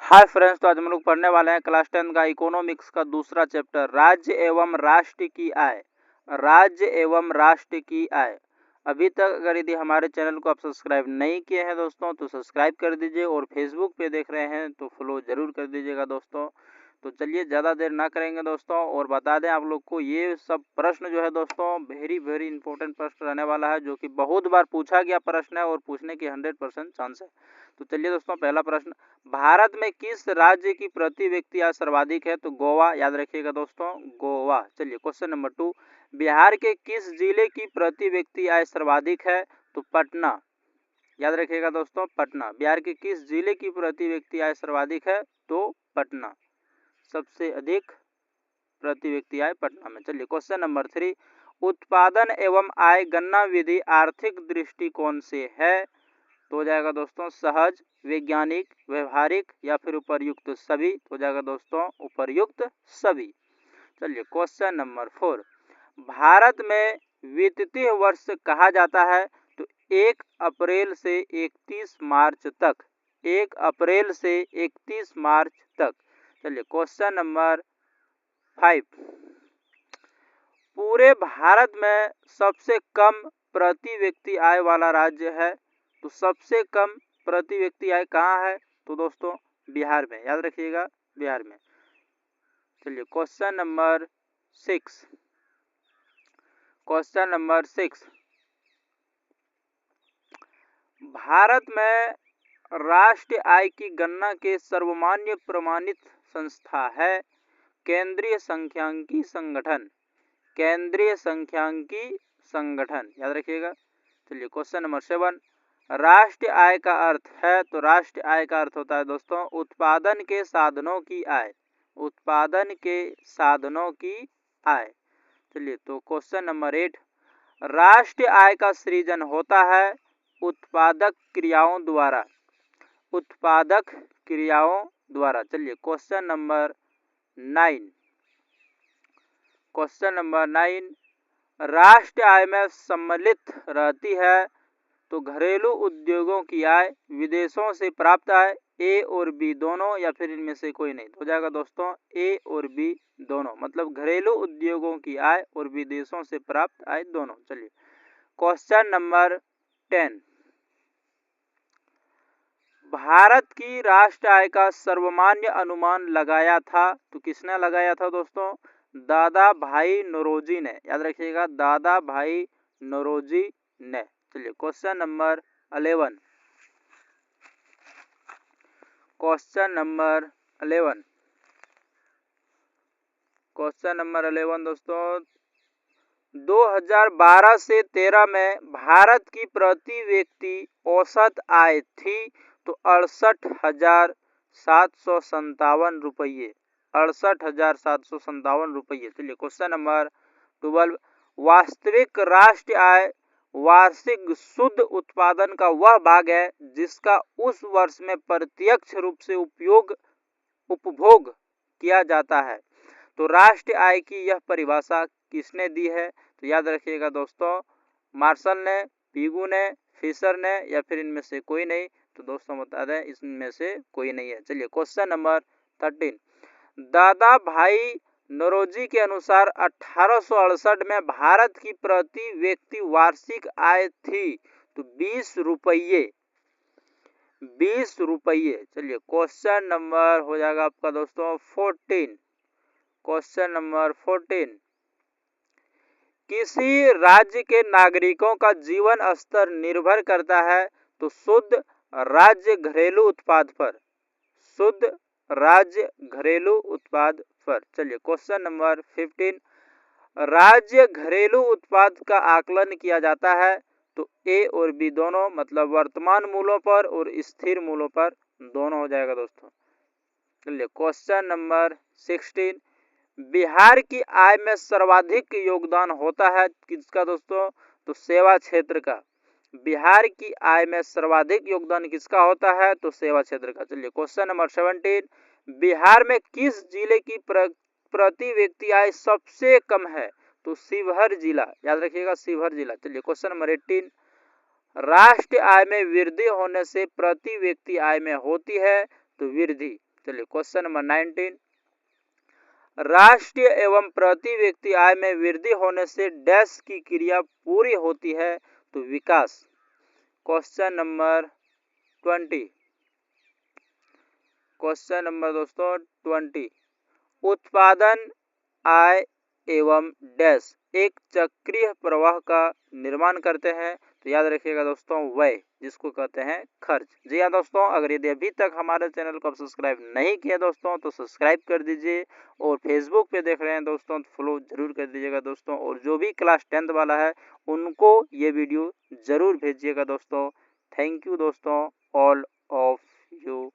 Hi friends, तो आज हम लोग पढ़ने वाले हैं क्लास 10 का इकोनॉमिक्स का दूसरा चैप्टर, राज्य एवं राष्ट्र की आय। राज्य एवं राष्ट्र की आय। अभी तक अगर यदि हमारे चैनल को आप सब्सक्राइब नहीं किए हैं दोस्तों तो सब्सक्राइब कर दीजिए, और फेसबुक पे देख रहे हैं तो फॉलो जरूर कर दीजिएगा दोस्तों। तो चलिए ज़्यादा देर ना करेंगे दोस्तों, और बता दें आप लोग को ये सब प्रश्न जो है दोस्तों वेरी इंपॉर्टेंट प्रश्न रहने वाला है, जो कि बहुत बार पूछा गया प्रश्न है और पूछने की 100% चांस है। तो चलिए दोस्तों, पहला प्रश्न, भारत में किस राज्य की प्रति व्यक्ति आय सर्वाधिक है? तो गोवा, याद रखिएगा दोस्तों, गोवा। चलिए क्वेश्चन नंबर 2, बिहार के किस जिले की प्रति व्यक्ति आय सर्वाधिक है? तो पटना, याद रखिएगा दोस्तों, पटना। बिहार के किस जिले की प्रति व्यक्ति आय सर्वाधिक है? तो पटना, सबसे अधिक प्रति व्यक्ति आय पटना में। चलिए क्वेश्चन नंबर 3, उत्पादन एवं आय गणना विधि आर्थिक दृष्टिकोण से है? तो हो जाएगा दोस्तों सहज, वैज्ञानिक, व्यवहारिक या फिर उपर्युक्त सभी। तो हो जाएगा दोस्तों उपर्युक्त सभी। चलिए क्वेश्चन नंबर 4, भारत में वित्तीय वर्ष कहा जाता है? तो 1 अप्रैल से 31 मार्च तक। 1 अप्रैल से 31 मार्च तक। चलिए क्वेश्चन नंबर 5, पूरे भारत में सबसे कम प्रति व्यक्ति आय वाला राज्य है? तो सबसे कम प्रति व्यक्ति आय कहाँ है? तो दोस्तों बिहार में, याद रखिएगा, बिहार में। चलिए question number 6, question number 6, Bharat में राष्ट्रीय आय की गणना के सर्वमान्य प्रमाणित संस्था है? केंद्रीय सांख्यिकी संगठन। केंद्रीय सांख्यिकी संगठन, याद रखिएगा। चलिए क्वेश्चन नंबर 7, राष्ट्रीय आय का अर्थ है? तो राष्ट्रीय आय का अर्थ होता है दोस्तों उत्पादन के साधनों की आय। उत्पादन के साधनों की आय। चलिए तो क्वेश्चन नंबर 8, राष्ट्रीय आय का सृजन होता है उत्पादक क्रियाओं द्वारा। उत्पादक क्रियाओं द्वारा। चलिए क्वेश्चन नंबर 9, क्वेश्चन नंबर 9, राष्ट्रीय आय में सम्मिलित रहती है? तो घरेलू उद्योगों की आय, विदेशों से प्राप्त आय, ए और बी दोनों, या फिर इनमें से कोई नहीं। तो हो जाएगा दोस्तों ए और बी दोनों, मतलब घरेलू उद्योगों की आय और विदेशों से प्राप्त आय दोनों। चलिए क्वेश्चन नंबर 10, भारत की राष्ट्रीय आय का सर्वमान्य अनुमान लगाया था? तो किसने लगाया था दोस्तों? दादा भाई नौरोजी ने, याद रखिएगा, दादा भाई नौरोजी ने। चलिए question number 11, question number 11, question number 11 दोस्तों, 2012 से 13 में भारत की प्रति व्यक्ति औसत आय थी? तो 68,757 रुपये। 68,757 रुपये। चलिए क्वेश्चन नंबर 12, वास्तविक राष्ट्रीय आय वार्षिक शुद्ध उत्पादन का वह भाग है जिसका उस वर्ष में प्रत्यक्ष रूप से उपभोग किया जाता है। तो राष्ट्रीय आय की यह परिभाषा किसने दी है? तो याद रखिएगा दोस्तों, मार्शल ने, पीगू ने, फिशर ने, या फिर इनमें से कोई नहीं। तो दोस्तों बता दें इसमें से कोई नहीं है। चलिए क्वेश्चन नंबर 13, दादा भाई नौरोजी के अनुसार 1868 में भारत की प्रति व्यक्ति वार्षिक आय थी? तो 20 रुपये। 20 रुपये। चलिए क्वेश्चन नंबर हो जाएगा आपका दोस्तों 14, क्वेश्चन नंबर 14, किसी राज्य के नागरिकों का जीवन स्तर निर्भर करता है? तो शुद्ध राज्य घरेलू उत्पाद पर। शुद्ध राज्य घरेलू उत्पाद पर। चलिए क्वेश्चन नंबर 15, राज्य घरेलू उत्पाद का आकलन किया जाता है? तो ए और बी दोनों, मतलब वर्तमान मूल्यों पर और स्थिर मूल्यों पर दोनों हो जाएगा दोस्तों। चलिए क्वेश्चन नंबर 16, बिहार की आय में सर्वाधिक योगदान होता है किसका दोस्तों? तो सेवा क्षेत्र का। बिहार की आय में सर्वाधिक योगदान किसका होता है? तो सेवा क्षेत्र का। चलिए क्वेश्चन नंबर 17, बिहार में किस जिले की प्रति व्यक्ति आय सबसे कम है? तो शिवहर जिला, याद रखिएगा, शिवहर जिला। चलिए क्वेश्चन नंबर 18, राष्ट्रीय आय में वृद्धि होने से प्रति व्यक्ति आय में होती है? तो वृद्धि। चलिए क्वेश्चन नंबर 19, राष्ट्रीय एवं प्रति व्यक्ति आय में वृद्धि होने से डैश की क्रिया पूरी होती है, तो विकास। क्वेश्चन नंबर 20, क्वेश्चन नंबर दोस्तों 20, उत्पादन, आय एवं डैश एक चक्रीय प्रवाह का निर्माण करते हैं, तो याद रखिएगा दोस्तों व्यय, जिसको कहते हैं खर्च। जी हाँ दोस्तों, अगर यदि अभी तक हमारे चैनल को आप सब्सक्राइब नहीं किया दोस्तों तो सब्सक्राइब कर दीजिए, और फेसबुक पे देख रहे हैं दोस्तों तो फॉलो जरूर कर दीजिएगा दोस्तों, और जो भी क्लास 10th वाला है उनको ये वीडियो जरूर भेजिएगा दोस्तों। थैंक यू दोस्तों, ऑल ऑफ यू।